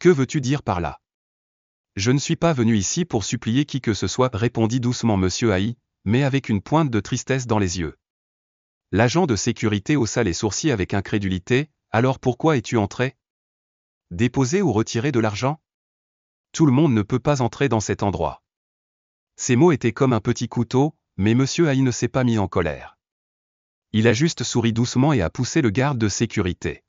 Que veux-tu dire par là? Je ne suis pas venu ici pour supplier qui que ce soit, répondit doucement Monsieur Haï, mais avec une pointe de tristesse dans les yeux. L'agent de sécurité haussa les sourcils avec incrédulité. Alors pourquoi es-tu entré? Déposer ou retirer de l'argent? Tout le monde ne peut pas entrer dans cet endroit. Ces mots étaient comme un petit couteau, mais Monsieur Haï ne s'est pas mis en colère. Il a juste souri doucement et a poussé le garde de sécurité.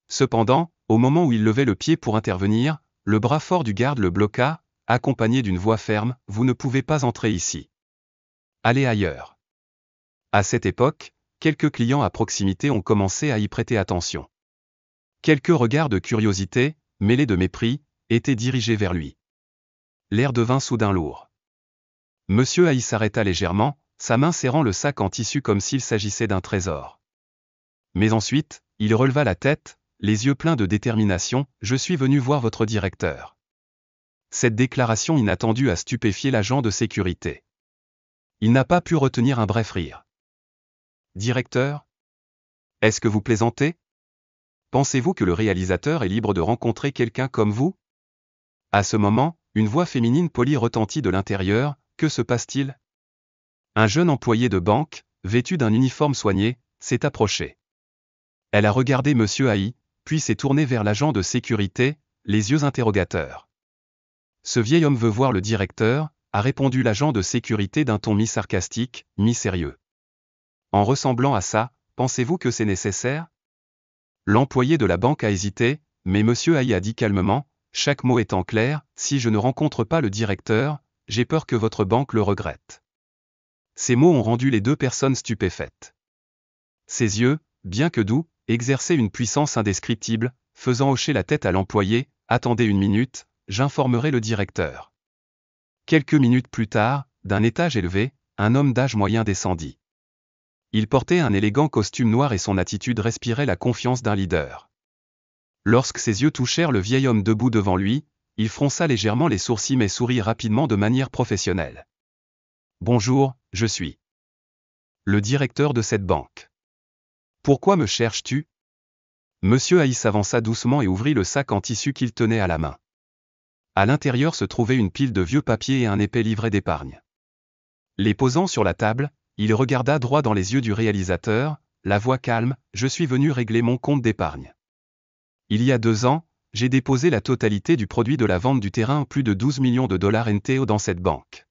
Cependant, au moment où il levait le pied pour intervenir, le bras fort du garde le bloqua, accompagné d'une voix ferme, « Vous ne pouvez pas entrer ici. Allez ailleurs. » À cette époque, quelques clients à proximité ont commencé à y prêter attention. Quelques regards de curiosité, mêlés de mépris, étaient dirigés vers lui. L'air devint soudain lourd. Monsieur Haï s'arrêta légèrement, sa main serrant le sac en tissu comme s'il s'agissait d'un trésor. Mais ensuite, il releva la tête, les yeux pleins de détermination, « Je suis venu voir votre directeur. » Cette déclaration inattendue a stupéfié l'agent de sécurité. Il n'a pas pu retenir un bref rire. « Directeur? Est-ce que vous plaisantez? Pensez-vous que le réalisateur est libre de rencontrer quelqu'un comme vous? » À ce moment, une voix féminine polie retentit de l'intérieur, « Que se passe-t-il? » Un jeune employé de banque, vêtu d'un uniforme soigné, s'est approché. Elle a regardé Monsieur Haï, puis s'est tournée vers l'agent de sécurité, les yeux interrogateurs. « Ce vieil homme veut voir le directeur, » a répondu l'agent de sécurité d'un ton mi-sarcastique, mi-sérieux. « En ressemblant à ça, pensez-vous que c'est nécessaire? » L'employé de la banque a hésité, mais Monsieur Haï a dit calmement, chaque mot étant clair, « Si je ne rencontre pas le directeur, j'ai peur que votre banque le regrette. » Ces mots ont rendu les deux personnes stupéfaites. Ses yeux, bien que doux, exerçaient une puissance indescriptible, faisant hocher la tête à l'employé, « Attendez une minute, j'informerai le directeur. » Quelques minutes plus tard, d'un étage élevé, un homme d'âge moyen descendit. Il portait un élégant costume noir et son attitude respirait la confiance d'un leader. Lorsque ses yeux touchèrent le vieil homme debout devant lui, il fronça légèrement les sourcils mais sourit rapidement de manière professionnelle. « Bonjour, je suis le directeur de cette banque. Pourquoi me cherches-tu? » Monsieur Haï s'avança doucement et ouvrit le sac en tissu qu'il tenait à la main. À l'intérieur se trouvait une pile de vieux papiers et un épais livret d'épargne. Les posant sur la table, il regarda droit dans les yeux du réalisateur, la voix calme, « Je suis venu régler mon compte d'épargne. Il y a 2 ans, j'ai déposé la totalité du produit de la vente du terrain, plus de 12 millions de dollars NTO dans cette banque.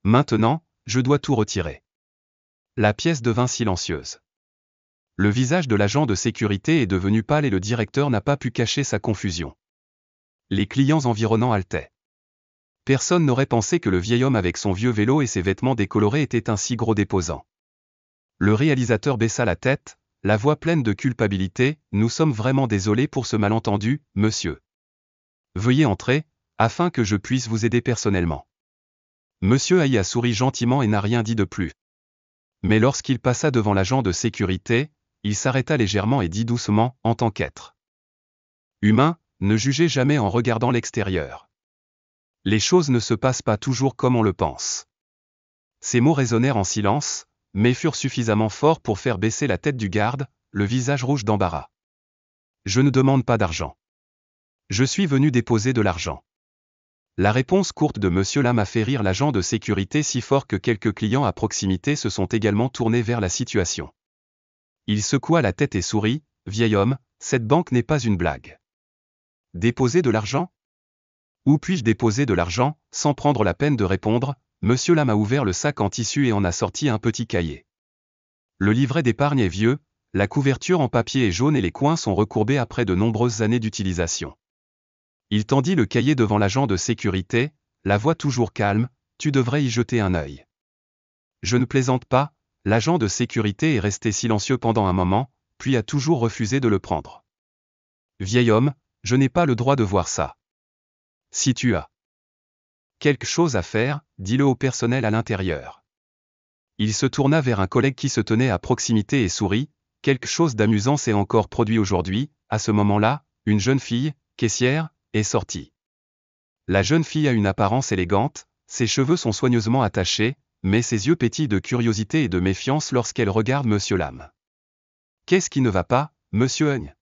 Maintenant, je dois tout retirer. » La pièce devint silencieuse. Le visage de l'agent de sécurité est devenu pâle et le directeur n'a pas pu cacher sa confusion. Les clients environnants haletaient. Personne n'aurait pensé que le vieil homme avec son vieux vélo et ses vêtements décolorés était un si gros déposant. Le réalisateur baissa la tête, la voix pleine de culpabilité, « Nous sommes vraiment désolés pour ce malentendu, monsieur. Veuillez entrer, afin que je puisse vous aider personnellement. » Monsieur Haï a souri gentiment et n'a rien dit de plus. Mais lorsqu'il passa devant l'agent de sécurité, il s'arrêta légèrement et dit doucement, « En tant qu'être humain, ne jugez jamais en regardant l'extérieur. Les choses ne se passent pas toujours comme on le pense. » Ces mots résonnèrent en silence, mais furent suffisamment forts pour faire baisser la tête du garde, le visage rouge d'embarras. « Je ne demande pas d'argent. Je suis venu déposer de l'argent. » La réponse courte de Monsieur Lam a fait rire l'agent de sécurité si fort que quelques clients à proximité se sont également tournés vers la situation. Il secoua la tête et sourit, « Vieil homme, cette banque n'est pas une blague. Déposer de l'argent? Où puis-je déposer de l'argent ?» Sans prendre la peine de répondre, Monsieur Lam a ouvert le sac en tissu et en a sorti un petit cahier. Le livret d'épargne est vieux, la couverture en papier est jaune et les coins sont recourbés après de nombreuses années d'utilisation. Il tendit le cahier devant l'agent de sécurité, la voix toujours calme, « Tu devrais y jeter un œil. » Je ne plaisante pas, l'agent de sécurité est resté silencieux pendant un moment, puis a toujours refusé de le prendre. « Vieil homme, je n'ai pas le droit de voir ça. Si tu as quelque chose à faire, dis-le au personnel à l'intérieur. » Il se tourna vers un collègue qui se tenait à proximité et sourit, « Quelque chose d'amusant s'est encore produit aujourd'hui. » À ce moment-là, une jeune fille, caissière, est sortie. La jeune fille a une apparence élégante, ses cheveux sont soigneusement attachés, mais ses yeux pétillent de curiosité et de méfiance lorsqu'elle regarde Monsieur Lam. « Qu'est-ce qui ne va pas, Monsieur Haï?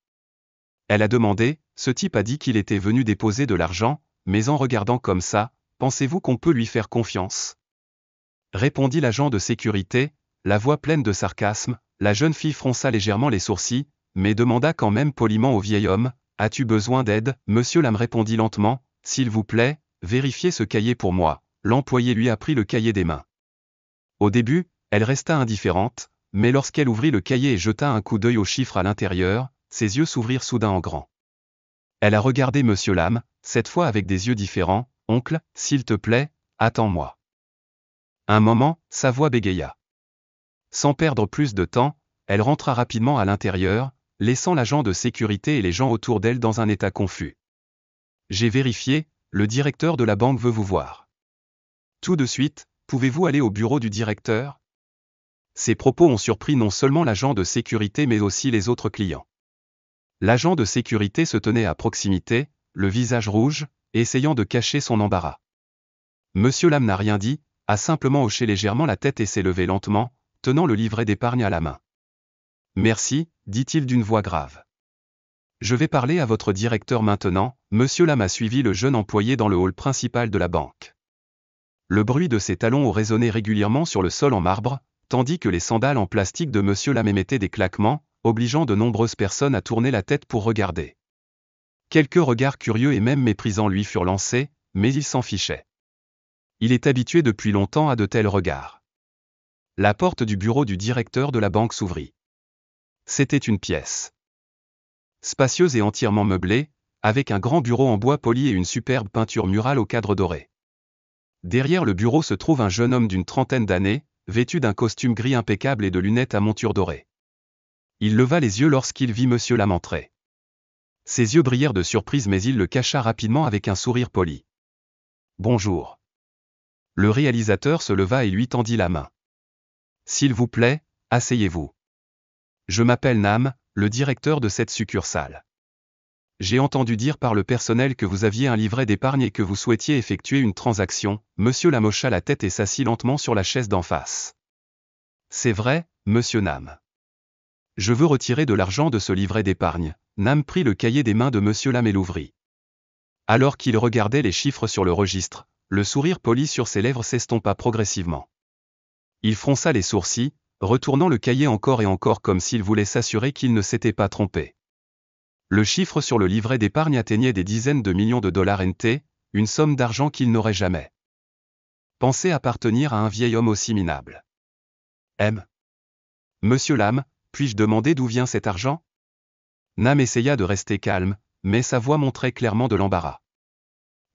Elle a demandé, ce type a dit qu'il était venu déposer de l'argent, mais en regardant comme ça, pensez-vous qu'on peut lui faire confiance? Répondit l'agent de sécurité, la voix pleine de sarcasme. La jeune fille fronça légèrement les sourcils, mais demanda quand même poliment au vieil homme, as-tu besoin d'aide? Monsieur Lam répondit lentement, s'il vous plaît, vérifiez ce cahier pour moi. L'employé lui a pris le cahier des mains. Au début, elle resta indifférente, mais lorsqu'elle ouvrit le cahier et jeta un coup d'œil aux chiffres à l'intérieur, ses yeux s'ouvrirent soudain en grand. Elle a regardé Monsieur Lam, cette fois avec des yeux différents. Oncle, s'il te plaît, attends-moi. Un moment, sa voix bégaya. Sans perdre plus de temps, elle rentra rapidement à l'intérieur, laissant l'agent de sécurité et les gens autour d'elle dans un état confus. J'ai vérifié, le directeur de la banque veut vous voir. Tout de suite, pouvez-vous aller au bureau du directeur? Ces propos ont surpris non seulement l'agent de sécurité mais aussi les autres clients. L'agent de sécurité se tenait à proximité, le visage rouge, essayant de cacher son embarras. Monsieur Lam n'a rien dit, a simplement hoché légèrement la tête et s'est levé lentement, tenant le livret d'épargne à la main. Merci, dit-il d'une voix grave. Je vais parler à votre directeur maintenant. Monsieur Lam a suivi le jeune employé dans le hall principal de la banque. Le bruit de ses talons résonnait régulièrement sur le sol en marbre, tandis que les sandales en plastique de Monsieur Lam émettaient des claquements, obligeant de nombreuses personnes à tourner la tête pour regarder. Quelques regards curieux et même méprisants lui furent lancés, mais il s'en fichait. Il est habitué depuis longtemps à de tels regards. La porte du bureau du directeur de la banque s'ouvrit. C'était une pièce spacieuse et entièrement meublée, avec un grand bureau en bois poli et une superbe peinture murale au cadre doré. Derrière le bureau se trouve un jeune homme d'une trentaine d'années, vêtu d'un costume gris impeccable et de lunettes à monture dorée. Il leva les yeux lorsqu'il vit Monsieur Lam entrer. Ses yeux brillèrent de surprise mais il le cacha rapidement avec un sourire poli. Bonjour. Le réalisateur se leva et lui tendit la main. S'il vous plaît, asseyez-vous. Je m'appelle Nam, le directeur de cette succursale. J'ai entendu dire par le personnel que vous aviez un livret d'épargne et que vous souhaitiez effectuer une transaction. Monsieur Lam hocha la tête et s'assit lentement sur la chaise d'en face. C'est vrai, Monsieur Nam. Je veux retirer de l'argent de ce livret d'épargne. Nam prit le cahier des mains de Monsieur Lam et l'ouvrit. Alors qu'il regardait les chiffres sur le registre, le sourire poli sur ses lèvres s'estompa progressivement. Il fronça les sourcils, retournant le cahier encore et encore comme s'il voulait s'assurer qu'il ne s'était pas trompé. Le chiffre sur le livret d'épargne atteignait des dizaines de millions de dollars NT, une somme d'argent qu'il n'aurait jamais pensé appartenir à un vieil homme aussi minable. Monsieur Lam, puis-je demander d'où vient cet argent? Nam essaya de rester calme, mais sa voix montrait clairement de l'embarras.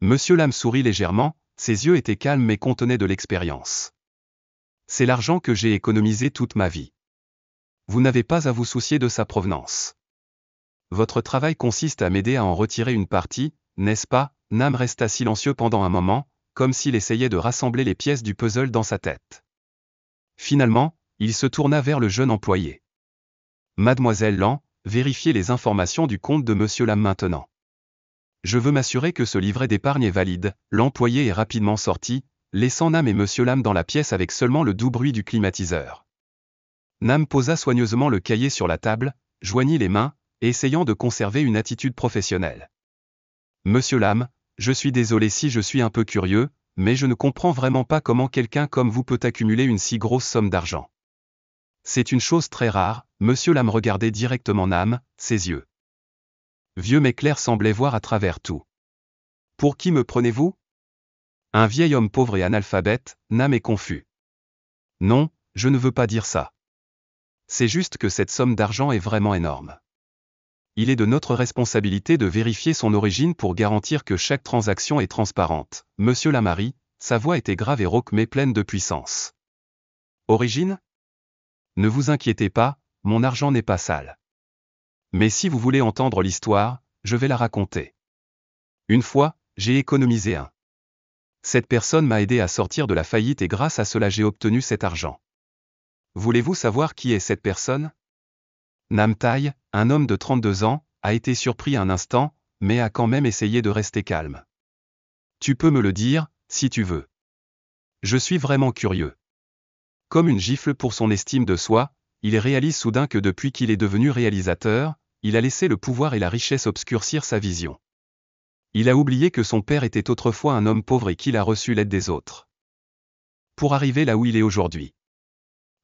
Monsieur Lam sourit légèrement, ses yeux étaient calmes mais contenaient de l'expérience. C'est l'argent que j'ai économisé toute ma vie. Vous n'avez pas à vous soucier de sa provenance. Votre travail consiste à m'aider à en retirer une partie, n'est-ce pas? Nam resta silencieux pendant un moment, comme s'il essayait de rassembler les pièces du puzzle dans sa tête. Finalement, il se tourna vers le jeune employé. Mademoiselle Lan, vérifiez les informations du compte de Monsieur Lam maintenant. Je veux m'assurer que ce livret d'épargne est valide. L'employé est rapidement sorti, laissant Nam et Monsieur Lam dans la pièce avec seulement le doux bruit du climatiseur. Nam posa soigneusement le cahier sur la table, joignit les mains, essayant de conserver une attitude professionnelle. Monsieur Lam, je suis désolé si je suis un peu curieux, mais je ne comprends vraiment pas comment quelqu'un comme vous peut accumuler une si grosse somme d'argent. C'est une chose très rare. Monsieur Lam regardait directement Nam, ses yeux vieux mais clairs semblaient voir à travers tout. Pour qui me prenez-vous? Un vieil homme pauvre et analphabète? Nam est confus. Non, je ne veux pas dire ça. C'est juste que cette somme d'argent est vraiment énorme. Il est de notre responsabilité de vérifier son origine pour garantir que chaque transaction est transparente. Monsieur Lamari, sa voix était grave et rauque mais pleine de puissance. Origine? Ne vous inquiétez pas, mon argent n'est pas sale. Mais si vous voulez entendre l'histoire, je vais la raconter. Une fois, j'ai économisé un. Cette personne m'a aidé à sortir de la faillite et grâce à cela j'ai obtenu cet argent. Voulez-vous savoir qui est cette personne? Nam Tai, un homme de 32 ans, a été surpris un instant, mais a quand même essayé de rester calme. Tu peux me le dire, si tu veux. Je suis vraiment curieux. Comme une gifle pour son estime de soi, il réalise soudain que depuis qu'il est devenu réalisateur, il a laissé le pouvoir et la richesse obscurcir sa vision. Il a oublié que son père était autrefois un homme pauvre et qu'il a reçu l'aide des autres pour arriver là où il est aujourd'hui.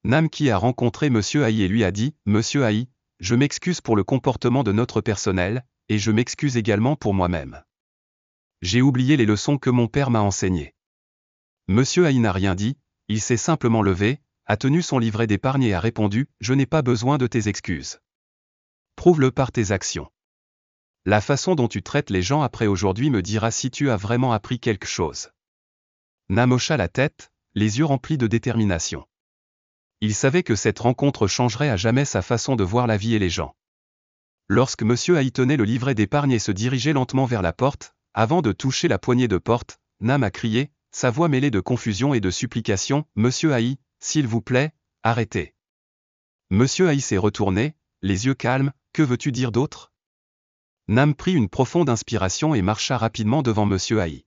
Nam Ki a rencontré Monsieur Aïe et lui a dit, « Monsieur Aïe, je m'excuse pour le comportement de notre personnel, et je m'excuse également pour moi-même. J'ai oublié les leçons que mon père m'a enseignées. » Monsieur Aïe n'a rien dit, il s'est simplement levé, a tenu son livret d'épargne et a répondu, « Je n'ai pas besoin de tes excuses. Prouve-le par tes actions. La façon dont tu traites les gens après aujourd'hui me dira si tu as vraiment appris quelque chose. » Nam hocha la tête, les yeux remplis de détermination. Il savait que cette rencontre changerait à jamais sa façon de voir la vie et les gens. Lorsque Monsieur Aïe tenait le livret d'épargne et se dirigeait lentement vers la porte, avant de toucher la poignée de porte, Nam a crié, sa voix mêlée de confusion et de supplication, « Monsieur Aïe, s'il vous plaît, arrêtez. » Monsieur Aïe s'est retourné, les yeux calmes, « Que veux-tu dire d'autre ?» Nam prit une profonde inspiration et marcha rapidement devant Monsieur Aïe.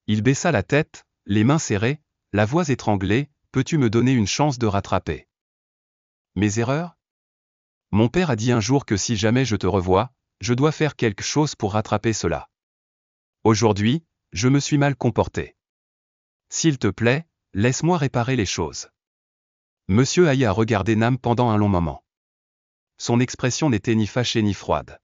Il baissa la tête, les mains serrées, la voix étranglée, « Peux-tu me donner une chance de rattraper mes erreurs ? Mon père a dit un jour que si jamais je te revois, je dois faire quelque chose pour rattraper cela. Aujourd'hui, je me suis mal comporté. S'il te plaît, laisse-moi réparer les choses. » Monsieur Aïe a regardé Nam pendant un long moment. Son expression n'était ni fâchée ni froide.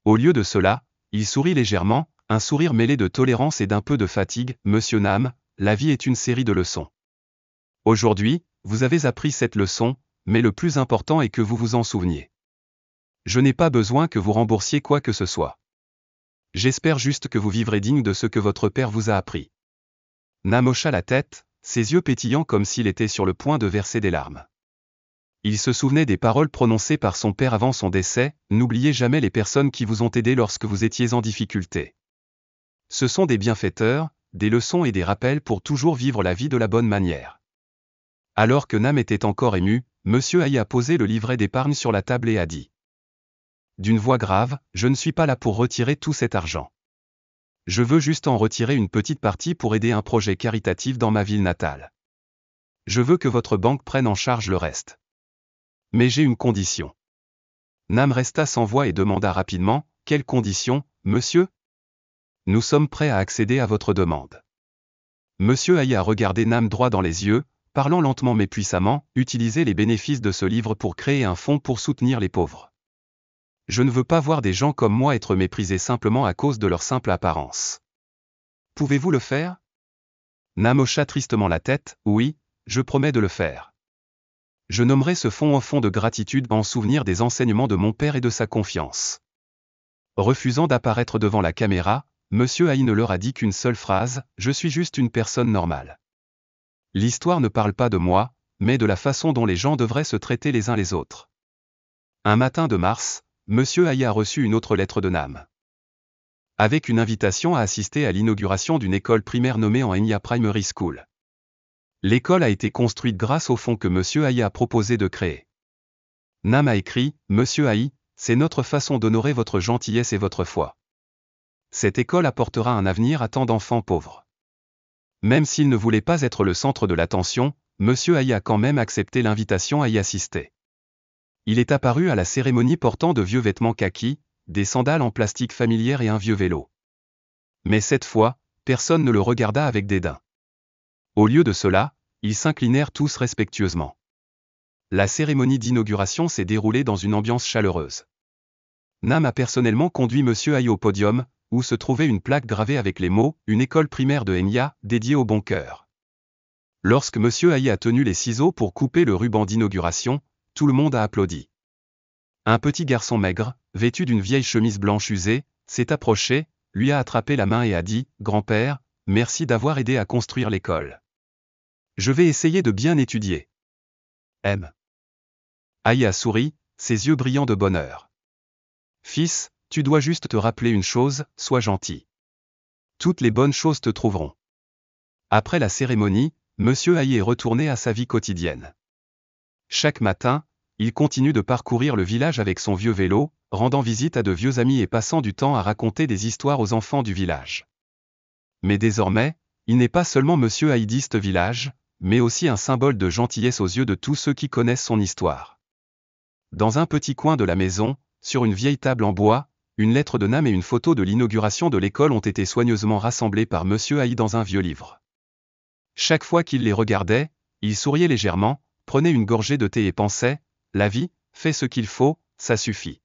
Au lieu de cela, il sourit légèrement, un sourire mêlé de tolérance et d'un peu de fatigue. « Monsieur Nam, la vie est une série de leçons. Aujourd'hui, vous avez appris cette leçon, mais le plus important est que vous vous en souveniez. Je n'ai pas besoin que vous remboursiez quoi que ce soit. J'espère juste que vous vivrez digne de ce que votre père vous a appris. » Nam hocha la tête, ses yeux pétillants comme s'il était sur le point de verser des larmes. Il se souvenait des paroles prononcées par son père avant son décès, « N'oubliez jamais les personnes qui vous ont aidé lorsque vous étiez en difficulté. Ce sont des bienfaiteurs, des leçons et des rappels pour toujours vivre la vie de la bonne manière. » Alors que Nam était encore ému, Monsieur Aïe a posé le livret d'épargne sur la table et a dit d'une voix grave, « Je ne suis pas là pour retirer tout cet argent. Je veux juste en retirer une petite partie pour aider un projet caritatif dans ma ville natale. Je veux que votre banque prenne en charge le reste. Mais j'ai une condition. » Nam resta sans voix et demanda rapidement, « Quelle condition, monsieur ? » « Nous sommes prêts à accéder à votre demande. » Monsieur Aïe a regardé Nam droit dans les yeux, parlant lentement mais puissamment, « Utilisez les bénéfices de ce livre pour créer un fonds pour soutenir les pauvres. Je ne veux pas voir des gens comme moi être méprisés simplement à cause de leur simple apparence. Pouvez-vous le faire ?» Nam hocha tristement la tête, « Oui, je promets de le faire. Je nommerai ce fonds un fonds de gratitude en souvenir des enseignements de mon père et de sa confiance. » Refusant d'apparaître devant la caméra, Monsieur Aïe ne leur a dit qu'une seule phrase, « Je suis juste une personne normale. L'histoire ne parle pas de moi, mais de la façon dont les gens devraient se traiter les uns les autres. » Un matin de mars, Monsieur Aïe a reçu une autre lettre de Nam. Avec une invitation à assister à l'inauguration d'une école primaire nommée en Enya Primary School. L'école a été construite grâce au fonds que Monsieur Aïe a proposé de créer. Nam a écrit, « Monsieur Aïe, c'est notre façon d'honorer votre gentillesse et votre foi. Cette école apportera un avenir à tant d'enfants pauvres. » Même s'il ne voulait pas être le centre de l'attention, Monsieur Aïe a quand même accepté l'invitation à y assister. Il est apparu à la cérémonie portant de vieux vêtements kaki, des sandales en plastique familières et un vieux vélo. Mais cette fois, personne ne le regarda avec dédain. Au lieu de cela, ils s'inclinèrent tous respectueusement. La cérémonie d'inauguration s'est déroulée dans une ambiance chaleureuse. Nam a personnellement conduit Monsieur Aïe au podium, où se trouvait une plaque gravée avec les mots « Une école primaire de Enya, dédiée au bon cœur ». Lorsque Monsieur Aïe a tenu les ciseaux pour couper le ruban d'inauguration, tout le monde a applaudi. Un petit garçon maigre, vêtu d'une vieille chemise blanche usée, s'est approché, lui a attrapé la main et a dit « Grand-père, merci d'avoir aidé à construire l'école. Je vais essayer de bien étudier. » M. Aïe a souri, ses yeux brillants de bonheur. « Fils, tu dois juste te rappeler une chose, sois gentil. Toutes les bonnes choses te trouveront. » Après la cérémonie, Monsieur Aïe est retourné à sa vie quotidienne. Chaque matin, il continue de parcourir le village avec son vieux vélo, rendant visite à de vieux amis et passant du temps à raconter des histoires aux enfants du village. Mais désormais, il n'est pas seulement Monsieur Aïdiste village, mais aussi un symbole de gentillesse aux yeux de tous ceux qui connaissent son histoire. Dans un petit coin de la maison, sur une vieille table en bois, une lettre de Nam et une photo de l'inauguration de l'école ont été soigneusement rassemblées par Monsieur Haï dans un vieux livre. Chaque fois qu'il les regardait, il souriait légèrement, prenait une gorgée de thé et pensait, la vie, fais ce qu'il faut, ça suffit.